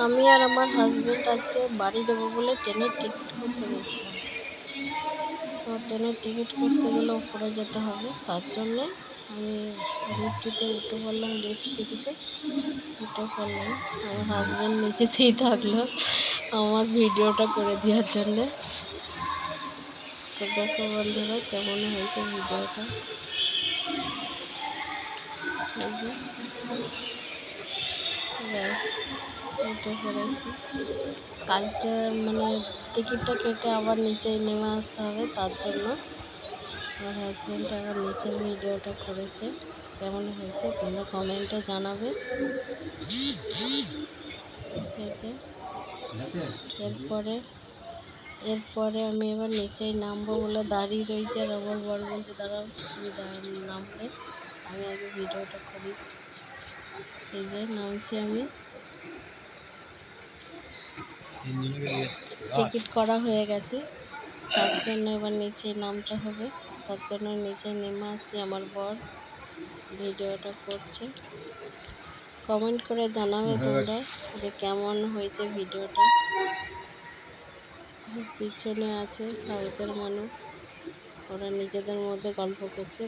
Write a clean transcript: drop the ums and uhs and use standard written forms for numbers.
আমি আর আমার হাজবেন্ড আজকে বাড়ি যাবো বলে ট্রেনের টিকিট করতে গেছিলাম। তো ট্রেনের টিকিট করতে গেলে ওপরে যেতে হবে, তার জন্যে আমি লিফটটিতে উঠে পড়লাম, লিফট সিঁড়িতে উঠে পড়লাম। আমার হাজবেন্ড নিচেতেই থাকলো আমার ভিডিওটা করে দেওয়ার জন্যে। তো দেখো বন্ধুরা কেমন হয়েছে ভিডিওটা। এই যে ব্যাস উঠে পড়েছি। কাজটা মানে টিকিটটা কেটে আবার নিচে নেমে আসতে হবে, তার জন্য আমার হাজব্যান্ড আবার নিচের ভিডিওটা করেছে। কেমন হয়েছে তোমরা কমেন্টে জানাবে। এরপরে আমি এবার নিচেই নামবো বলে দাঁড়িয়ে রয়েছে, আর আমার বর বলছে দাঁড়াও তুমি নামবে, আমি আগে ভিডিওটা করি। এই যে নামছি আমি, টিকিট করা হয়ে গেছে, তার জন্য এবার নিচে নামতে হবে। তার জন্য নিচে নেমে আসছি, আমার বর ভিডিওটা করছে। কমেন্ট করে জানাবে তোমরা যে কেমন হয়েছে ভিডিওটা। পিছনে আছে সাউথের মানুষ, ওরা নিজেদের মধ্যে গল্প করছে।